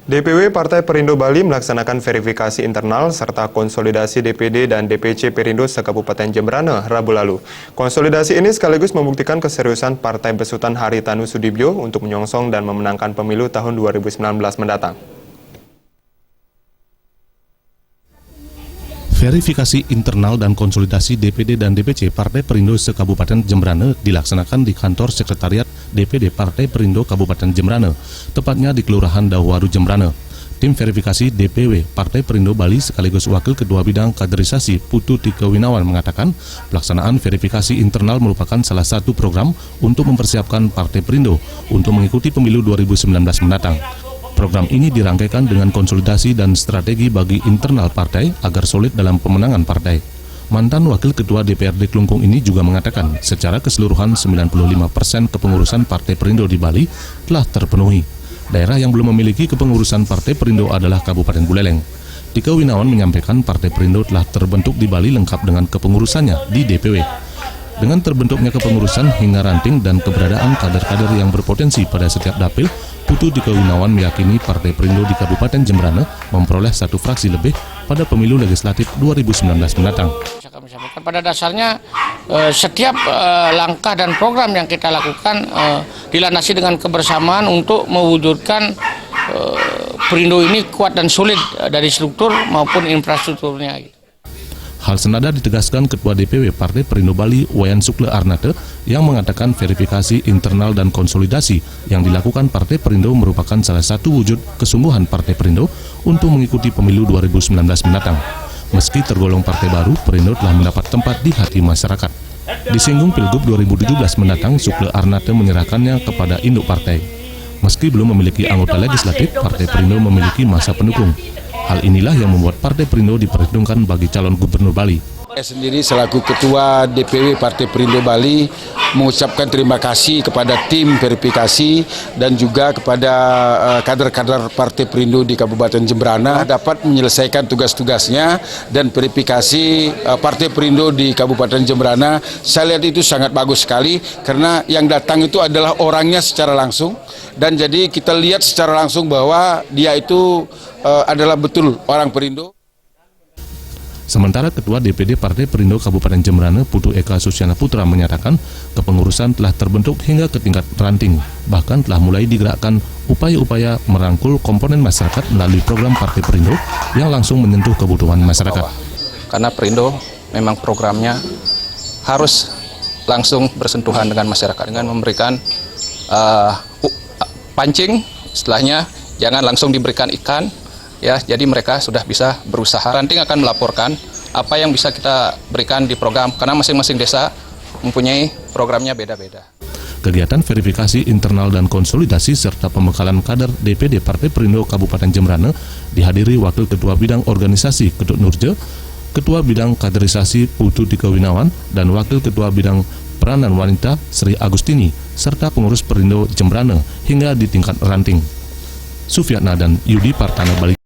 DPW Partai Perindo Bali melaksanakan verifikasi internal serta konsolidasi DPD dan DPC Perindo se-Kabupaten Jembrana Rabu lalu. Konsolidasi ini sekaligus membuktikan keseriusan Partai Besutan Haritanu Sudibyo untuk menyongsong dan memenangkan pemilu tahun 2019 mendatang. Verifikasi internal dan konsolidasi DPD dan DPC Partai Perindo se-Kabupaten Jembrana dilaksanakan di kantor Sekretariat DPD Partai Perindo Kabupaten Jembrana, tepatnya di Kelurahan Dawaru Jembrana. Tim verifikasi DPW Partai Perindo Bali sekaligus Wakil Ketua Bidang Kaderisasi Putu Tika Winawan mengatakan pelaksanaan verifikasi internal merupakan salah satu program untuk mempersiapkan Partai Perindo untuk mengikuti pemilu 2019 mendatang. Program ini dirangkaikan dengan konsolidasi dan strategi bagi internal partai agar solid dalam pemenangan partai. Mantan Wakil Ketua DPRD Klungkung ini juga mengatakan secara keseluruhan 95% kepengurusan Partai Perindo di Bali telah terpenuhi. Daerah yang belum memiliki kepengurusan Partai Perindo adalah Kabupaten Buleleng. Tika Winawan menyampaikan Partai Perindo telah terbentuk di Bali lengkap dengan kepengurusannya di DPW. Dengan terbentuknya kepengurusan hingga ranting dan keberadaan kader-kader yang berpotensi pada setiap dapil, Putu Tika Winawan meyakini Partai Perindo di Kabupaten Jembrana memperoleh satu fraksi lebih pada pemilu legislatif 2019 mendatang. Kami sampaikan pada dasarnya setiap langkah dan program yang kita lakukan dilandasi dengan kebersamaan untuk mewujudkan Perindo ini kuat dan solid dari struktur maupun infrastrukturnya. Hal senada ditegaskan Ketua DPW Partai Perindo Bali, Wayan Sukle Arnate, yang mengatakan verifikasi internal dan konsolidasi yang dilakukan Partai Perindo merupakan salah satu wujud kesungguhan Partai Perindo untuk mengikuti pemilu 2019 mendatang. Meski tergolong partai baru, Perindo telah mendapat tempat di hati masyarakat. Disinggung Pilgub 2017 mendatang, Sukle Arnate menyerahkannya kepada induk partai. Meski belum memiliki anggota legislatif, Partai Perindo memiliki masa pendukung. Hal inilah yang membuat Partai Perindo diperhitungkan bagi calon gubernur Bali. Saya sendiri selaku Ketua DPW Partai Perindo Bali mengucapkan terima kasih kepada tim verifikasi dan juga kepada kader-kader Partai Perindo di Kabupaten Jembrana dapat menyelesaikan tugas-tugasnya, dan verifikasi Partai Perindo di Kabupaten Jembrana saya lihat itu sangat bagus sekali karena yang datang itu adalah orangnya secara langsung, dan jadi kita lihat secara langsung bahwa dia itu adalah betul orang Perindo. Sementara Ketua DPD Partai Perindo Kabupaten Jembrana, Putu Eka Susyana Putra menyatakan kepengurusan telah terbentuk hingga ke tingkat ranting. Bahkan telah mulai digerakkan upaya-upaya merangkul komponen masyarakat melalui program Partai Perindo yang langsung menyentuh kebutuhan masyarakat. Karena Perindo memang programnya harus langsung bersentuhan dengan masyarakat dengan memberikan pancing, setelahnya jangan langsung diberikan ikan. Ya, jadi mereka sudah bisa berusaha. Ranting akan melaporkan apa yang bisa kita berikan di program, karena masing-masing desa mempunyai programnya beda-beda. Kegiatan verifikasi internal dan konsolidasi serta pembekalan kader DPD Partai Perindo Kabupaten Jembrana dihadiri Wakil Ketua Bidang Organisasi Ketut Nurje, Ketua Bidang Kaderisasi Putu Tika Winawan, dan Wakil Ketua Bidang Peranan Wanita Sri Agustini, serta pengurus Perindo Jembrana hingga di tingkat ranting. Sufiatna dan Yudi Partana Bali.